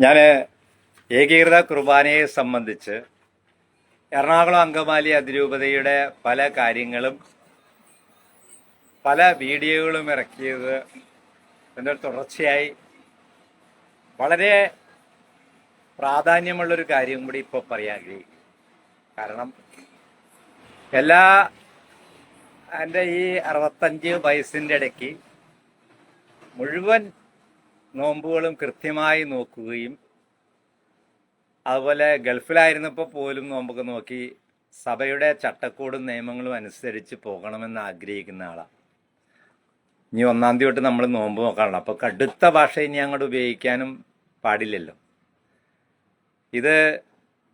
ഞാൻ ഏകീകൃത കുർബാനയെ സംബന്ധിച്ച് എറണാകുളം അങ്കമാലി അതിരൂപതയുടെ പല കാര്യങ്ങളും പല വീഡിയോകളും ഇറക്കിയത് അതിൻ്റെ തുടർച്ചയായി വളരെ പ്രാധാന്യമുള്ളൊരു കാര്യം കൂടി ഇപ്പോൾ പറയാൻ ആഗ്രഹിക്കും. കാരണം എൻ്റെ ഈ 65 വയസ്സിൻ്റെ ഇടയ്ക്ക് മുഴുവൻ നോമ്പുകളും കൃത്യമായി നോക്കുകയും അതുപോലെ ഗൾഫിലായിരുന്നപ്പോൾ പോലും നോമ്പൊക്കെ നോക്കി സഭയുടെ ചട്ടക്കൂടും നിയമങ്ങളും അനുസരിച്ച് പോകണമെന്ന് ആഗ്രഹിക്കുന്ന ആളാണ്. ഇനി 1-ാം തീയതി തൊട്ട് നമ്മൾ നോമ്പ് നോക്കാനുള്ള, അപ്പോൾ കടുത്ത ഭാഷ ഇനി അങ്ങോട്ട് ഉപയോഗിക്കാനും പാടില്ലല്ലോ. ഇത്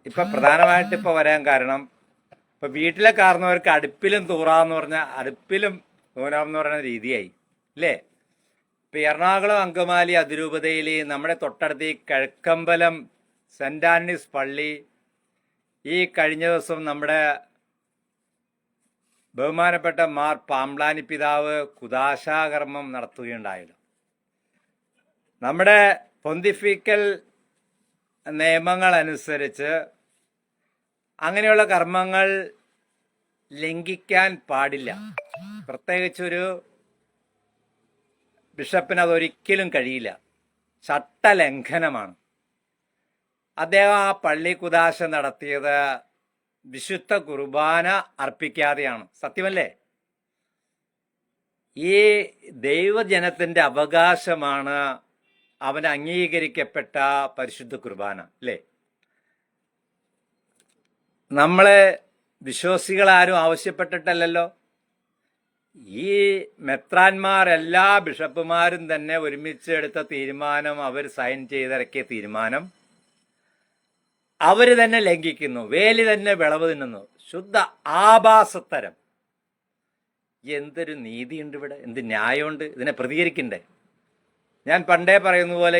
ഇപ്പം പ്രധാനമായിട്ട് ഇപ്പോൾ വരാൻ കാരണം, ഇപ്പം വീട്ടിലെ കാരണവർക്ക് അടുപ്പിലും തൂറാന്ന് പറഞ്ഞാൽ അടുപ്പിലും തൂരാമെന്ന് പറയുന്ന രീതിയായി അല്ലേ. ഇപ്പം എറണാകുളം അങ്കമാലി അതിരൂപതയിൽ നമ്മുടെ തൊട്ടടുത്ത് ഈ കിഴക്കമ്പലം സെൻറ് ആന്റണീസ് പള്ളി ഈ കഴിഞ്ഞ ദിവസം നമ്മുടെ ബഹുമാനപ്പെട്ട മാർ പാംബ്ലാനി പിതാവ് കുദാശാകർമ്മം നടത്തുകയുണ്ടായല്ലോ. നമ്മുടെ പൊന്തിഫിക്കൽ നിയമങ്ങൾ അനുസരിച്ച് അങ്ങനെയുള്ള കർമ്മങ്ങൾ ലംഘിക്കാൻ പാടില്ല. പ്രത്യേകിച്ചൊരു ബിഷപ്പിന് അതൊരിക്കലും കഴിയില്ല, ചട്ടലംഘനമാണ്. അദ്ദേഹം ആ പള്ളി കുദാശ നടത്തിയത് വിശുദ്ധ കുർബാന അർപ്പിക്കാതെയാണ്. സത്യമല്ലേ? ഈ ദൈവജനത്തിൻ്റെ അവകാശമാണ് അവന് അംഗീകരിക്കപ്പെട്ട പരിശുദ്ധ കുർബാന അല്ലേ. നമ്മളെ വിശ്വാസികളാരും ആവശ്യപ്പെട്ടിട്ടല്ലല്ലോ. ഈ മെത്രാന്മാർ എല്ലാ ബിഷപ്പുമാരും തന്നെ ഒരുമിച്ച് എടുത്ത തീരുമാനം, അവർ സൈൻ ചെയ്തിറക്കിയ തീരുമാനം അവർ തന്നെ ലംഘിക്കുന്നു. വേലി തന്നെ വിളവ് തിന്നുന്നു. ശുദ്ധ ആഭാസത്തരം. എന്തൊരു നീതിയുണ്ട് ഇവിടെ, എന്ത് ന്യായമുണ്ട്. ഇതിനെ പ്രതികരിക്കണ്ടേ? ഞാൻ പണ്ടേ പറയുന്ന പോലെ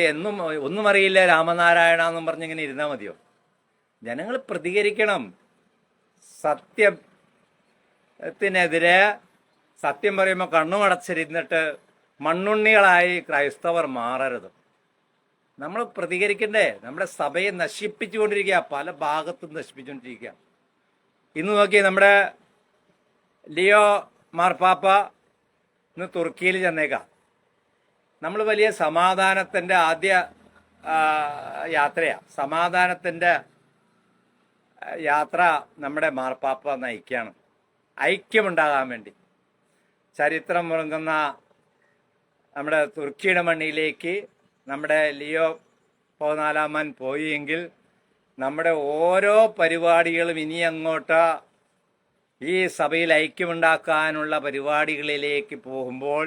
ഒന്നും അറിയില്ല രാമനാരായണ എന്നും പറഞ്ഞിങ്ങനെ ഇരുന്നാൽ മതിയോ? ജനങ്ങൾ പ്രതികരിക്കണം. സത്യത്തിനെതിരെ സത്യം പറയുമ്പോൾ കണ്ണുമടച്ചിരുന്നിട്ട് മണ്ണുണ്ണികളായി ക്രൈസ്തവർ മാറരുത്. നമ്മൾ പ്രതികരിക്കണ്ടേ? നമ്മുടെ സഭയെ നശിപ്പിച്ചുകൊണ്ടിരിക്കുക, പല ഭാഗത്തും നശിപ്പിച്ചുകൊണ്ടിരിക്കുക. ഇന്ന് നോക്കി നമ്മുടെ ലിയോ മാർപ്പാപ്പ ഇന്ന് തുർക്കിയിൽ ചെന്നേക്കാം. നമ്മൾ വലിയ സമാധാനത്തിൻ്റെ ആദ്യ യാത്രയാണ്. സമാധാനത്തിൻ്റെ യാത്ര നമ്മുടെ മാർപ്പാപ്പ നയിക്കുകയാണ്, ഐക്യമുണ്ടാകാൻ വേണ്ടി. ചരിത്രം മുറങ്ങുന്ന നമ്മുടെ തുർക്കിയുടെ മണ്ണിലേക്ക് നമ്മുടെ ലിയോ 14 പോയി എങ്കിൽ നമ്മുടെ ഓരോ പരിപാടികളും ഇനി അങ്ങോട്ട് ഈ സഭയിൽ ഐക്യമുണ്ടാക്കാനുള്ള പരിപാടികളിലേക്ക് പോകുമ്പോൾ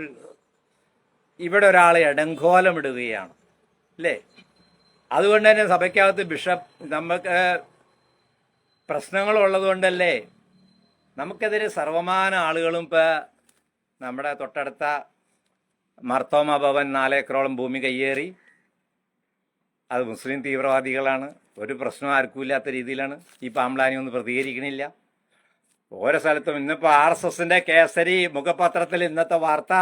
ഇവിടെ ഒരാളെ ഇടങ്കോലമിടുകയാണ് അല്ലേ. അതുകൊണ്ട് തന്നെ സഭയ്ക്കകത്ത് നമുക്ക് പ്രശ്നങ്ങളുള്ളത് കൊണ്ടല്ലേ നമുക്കെതിരെ സർവമാന ആളുകളും ഇപ്പോൾ നമ്മുടെ തൊട്ടടുത്ത മർത്തോമ ഭവൻ 4 ഏക്കറോളം ഭൂമി കയ്യേറി. അത് മുസ്ലിം തീവ്രവാദികളാണ്. ഒരു പ്രശ്നം ആർക്കും ഇല്ലാത്ത രീതിയിലാണ്. ഈ പാംബ്ലാനി ഒന്നും പ്രതികരിക്കണില്ല. ഓരോ സ്ഥലത്തും ഇന്നിപ്പോൾ RSSന്റെ കേസരി മുഖപത്രത്തിൽ ഇന്നത്തെ വാർത്ത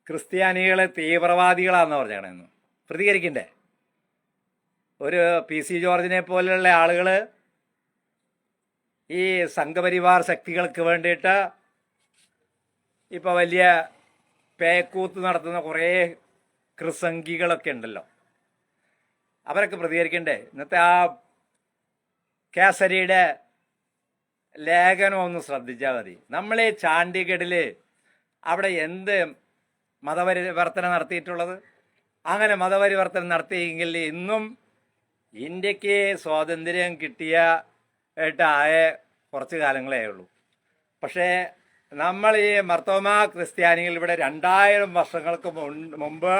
ക്രിസ്ത്യാനികളെ തീവ്രവാദികളാണെന്ന് പറഞ്ഞാണെന്ന്. പ്രതികരിക്കണ്ടേ? ഒരു PC ജോർജിനെ പോലെയുള്ള ആളുകൾ ഈ സംഘപരിവാർ ശക്തികൾക്ക് വേണ്ടിയിട്ട് ഇപ്പോൾ വലിയ പേക്കൂത്ത് നടത്തുന്ന കുറേ ക്രിസംഗികളൊക്കെ ഉണ്ടല്ലോ. അവരൊക്കെ പ്രതികരിക്കണ്ടേ? ഇന്നത്തെ ആ കേസരിയുടെ ലേഖനം ഒന്ന് ശ്രദ്ധിച്ചാൽ മതി. നമ്മളീ ചാണ്ഡിഗഡിൽ അവിടെ എന്ത് മതപരിവർത്തനം നടത്തിയിട്ടുള്ളത്? അങ്ങനെ മതപരിവർത്തനം നടത്തിയെങ്കിൽ ഇന്നും ഇന്ത്യക്ക് സ്വാതന്ത്ര്യം കിട്ടിയായ കുറച്ച് കാലങ്ങളേ ഉള്ളൂ. പക്ഷേ നമ്മൾ ഈ മർത്തോമ ക്രിസ്ത്യാനികൾ ഇവിടെ 2000 വർഷങ്ങൾക്ക് മുമ്പ്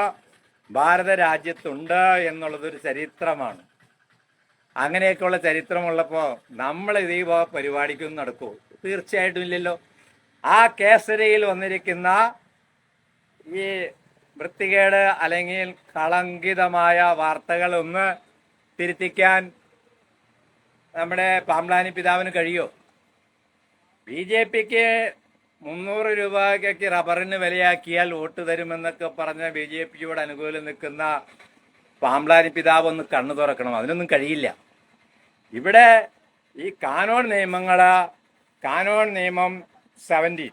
ഭാരത രാജ്യത്തുണ്ട് എന്നുള്ളതൊരു ചരിത്രമാണ്. അങ്ങനെയൊക്കെയുള്ള ചരിത്രമുള്ളപ്പോൾ നമ്മൾ ഈ പരിപാടിക്കൊന്നും നടക്കുമോ? തീർച്ചയായിട്ടും ഇല്ലല്ലോ. ആ കേസരിയിൽ വന്നിരിക്കുന്ന ഈ വൃത്തികേട് അല്ലെങ്കിൽ കളങ്കിതമായ വാർത്തകളൊന്ന് തിരുത്തിക്കാൻ നമ്മുടെ പാംബ്ലാനി പിതാവിന് കഴിയോ? BJPക്ക് 300 രൂപയ്ക്ക് റബ്ബറിന് വിലയാക്കിയാൽ വോട്ട് തരുമെന്നൊക്കെ പറഞ്ഞ BJPയോട് അനുകൂലം നിൽക്കുന്ന പാമ്പ്ലാനി പിതാവ് ഒന്ന് കണ്ണു തുറക്കണം. അതിനൊന്നും കഴിയില്ല. ഇവിടെ ഈ കാനോൻ നിയമം 17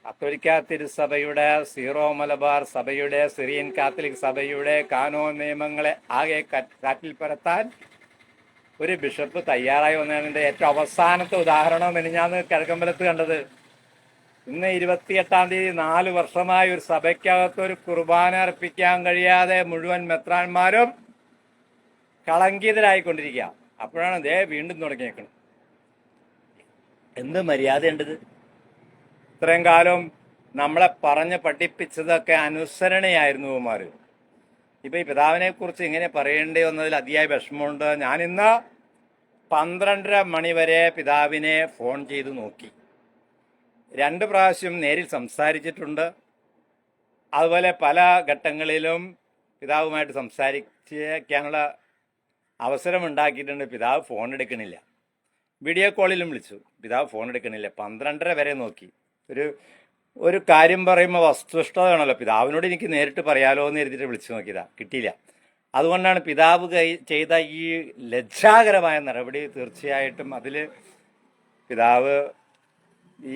കത്തോലിക്ക തിരുസഭയുടെ, സീറോ മലബാർ സഭയുടെ, സിറിയൻ കാത്തലിക് സഭയുടെ കാനോൻ നിയമങ്ങളെ ആകെ കാറ്റിൽ പരത്താൻ ഒരു ബിഷപ്പ് തയ്യാറായി വന്നതിൻ്റെ ഏറ്റവും അവസാനത്തെ ഉദാഹരണം മിനിഞ്ഞാന്ന് കിഴക്കമ്പലത്ത് കണ്ടത്. ഇന്ന് 28-ാം തീയതി 4 വർഷമായി ഒരു സഭയ്ക്കകത്ത് ഒരു കുർബാന അർപ്പിക്കാൻ കഴിയാതെ മുഴുവൻ മെത്രാന്മാരും കളങ്കിതരായിക്കൊണ്ടിരിക്കുക. അപ്പോഴാണ് ദേ വീണ്ടും തുടങ്ങിയേക്കുന്നത്. എന്ത് മര്യാദയുണ്ടത്? ഇത്രയും കാലം നമ്മളെ പറഞ്ഞ് പഠിപ്പിച്ചതൊക്കെ അനുസരണയായിരുന്നു ഇവന്മാർ. ഇപ്പം ഈ പിതാവിനെ കുറിച്ച് ഇങ്ങനെ പറയേണ്ടി വന്നതിൽ അതിയായ വിഷമമുണ്ട്. ഞാനിന്ന് 12:30 മണി വരെ പിതാവിനെ ഫോൺ ചെയ്ത് നോക്കി. 2 പ്രാവശ്യം നേരിൽ സംസാരിച്ചിട്ടുണ്ട്. അതുപോലെ പല ഘട്ടങ്ങളിലും പിതാവുമായിട്ട് സംസാരിക്കാനുള്ള അവസരം ഉണ്ടാക്കിയിട്ടുണ്ട്. പിതാവ് ഫോൺ എടുക്കണില്ല. വീഡിയോ കോളിലും വിളിച്ചു, പിതാവ് ഫോൺ എടുക്കണില്ല. 12:30 വരെ നോക്കി. ഒരു കാര്യം പറയുമ്പോൾ വസ്തുനിഷ്ഠത വേണമല്ലോ. പിതാവിനോട് എനിക്ക് നേരിട്ട് പറയാലോ എന്ന് എഴുതിയിട്ട് വിളിച്ചു നോക്കിയതാ, കിട്ടിയില്ല. അതുകൊണ്ടാണ് പിതാവ് ചെയ്ത ഈ ലജ്ജാകരമായ നടപടി. തീർച്ചയായിട്ടും അതിൽ പിതാവ്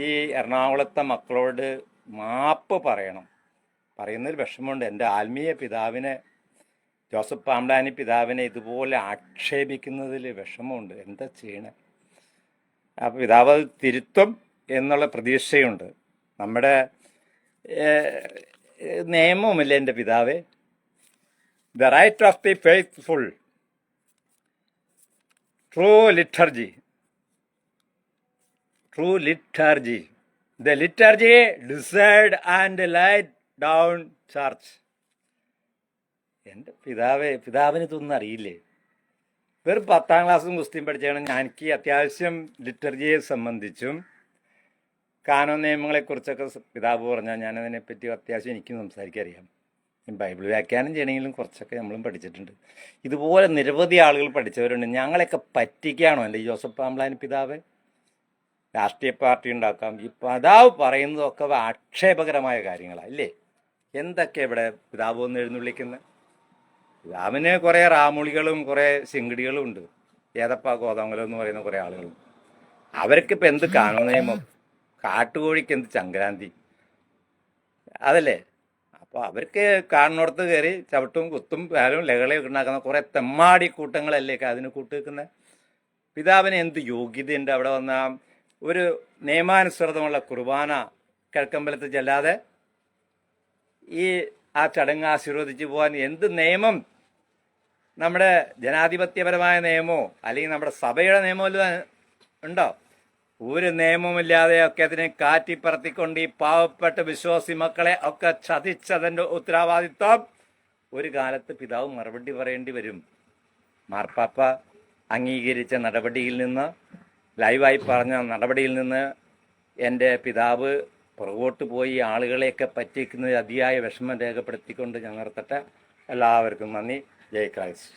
ഈ എറണാകുളത്തെ മക്കളോട് മാപ്പ് പറയണം. പറയുന്നതിൽ വിഷമമുണ്ട്. എൻ്റെ ആത്മീയ പിതാവിനെ, ജോസഫ് പാമ്പ്ലാനി പിതാവിനെ ഇതുപോലെ ആക്ഷേപിക്കുന്നതിൽ വിഷമമുണ്ട്. എന്താ ചെയ്യണേ? അപ്പോൾ പിതാവ് തിരുത്തും എന്നുള്ള പ്രതീക്ഷയുണ്ട്. നമ്മുടെ നിയമവുമില്ല എൻ്റെ പിതാവേ. The right of the faithful, true liturgy, the liturgy decide and laid down church. എൻ്റെ പിതാവിന് ഇതൊന്നും അറിയില്ലേ? വെറും 10ാം ക്ലാസ്സും കുസ്തിയും പഠിച്ചാണ്. എനിക്ക് അത്യാവശ്യം ലിറ്റർജിയെ സംബന്ധിച്ചും കാനോൻ നിയമങ്ങളെക്കുറിച്ചൊക്കെ പിതാവ് പറഞ്ഞാൽ ഞാനതിനെപ്പറ്റി അത്യാവശ്യം എനിക്കും സംസാരിക്കാൻ അറിയാം. ബൈബിൾ വ്യാഖ്യാനം ചെയ്യണമെങ്കിലും കുറച്ചൊക്കെ നമ്മളും പഠിച്ചിട്ടുണ്ട്. ഇതുപോലെ നിരവധി ആളുകൾ പഠിച്ചവരുണ്ട്. ഞങ്ങളെയൊക്കെ പറ്റിക്കുകയാണോ എൻ്റെ ജോസഫ് പാമ്പ്ലാനി പിതാവ്? രാഷ്ട്രീയ പാർട്ടി ഉണ്ടാക്കാം. ഈ പിതാവ് പറയുന്നതൊക്കെ ആക്ഷേപകരമായ കാര്യങ്ങളാണ് അല്ലേ? എന്തൊക്കെ ഇവിടെ പിതാവ് ഒന്ന് എഴുന്നള്ളിക്കുന്നത്? പിതാവിന് കുറേ റാമുളികളും കുറേ ശിങ്കിടികളും ഉണ്ട്. ഏതപ്പ കോതമംഗലം എന്ന് പറയുന്ന കുറേ ആളുകളും. അവർക്കിപ്പോൾ എന്ത് കാനോൻ നിയമം? കാട്ടുകോഴിക്ക് എന്ത് സംക്രാന്തി? അതല്ലേ? അപ്പോൾ അവർക്ക് കാണുന്നിടത്ത് കയറി ചവിട്ടും കുത്തും പാലും ലഹളയൊക്കെ ഉണ്ടാക്കുന്ന കുറേ തെമ്മാടി കൂട്ടങ്ങളല്ലേ അതിന് കൂട്ടുവെക്കുന്നത്? പിതാവിന് എന്ത് യോഗ്യതയുണ്ട് അവിടെ വന്ന ഒരു നിയമാനുസൃതമുള്ള കുർബാന കിഴക്കമ്പലത്ത് ചെല്ലാതെ ആ ചടങ്ങ് ആശീർവദിച്ച് പോകാൻ എന്ത് നിയമം? നമ്മുടെ ജനാധിപത്യപരമായ നിയമമോ അല്ലെങ്കിൽ നമ്മുടെ സഭയുടെ നിയമമല്ലോ ഉണ്ടോ? ഒരു നിയമമില്ലാതെയൊക്കെ അതിനെ കാറ്റിപ്പറത്തിക്കൊണ്ട് ഈ പാവപ്പെട്ട വിശ്വാസി മക്കളെ ഒക്കെ ചതിച്ചതിൻ്റെ ഉത്തരവാദിത്വം ഒരു കാലത്ത് പിതാവ് മറുപടി പറയേണ്ടി വരും. മാർപ്പാപ്പ അംഗീകരിച്ച നടപടിയിൽ നിന്ന്, ലൈവായി പറഞ്ഞ നടപടിയിൽ നിന്ന് എൻ്റെ പിതാവ് പുറകോട്ട് പോയി ആളുകളെയൊക്കെ പറ്റിക്കുന്നത് അതിയായ വിഷമം രേഖപ്പെടുത്തിക്കൊണ്ട് ഞാൻ നിർത്തട്ടെ. എല്ലാവർക്കും നന്ദി. ജയ് ക്രൈസ്റ്റ്.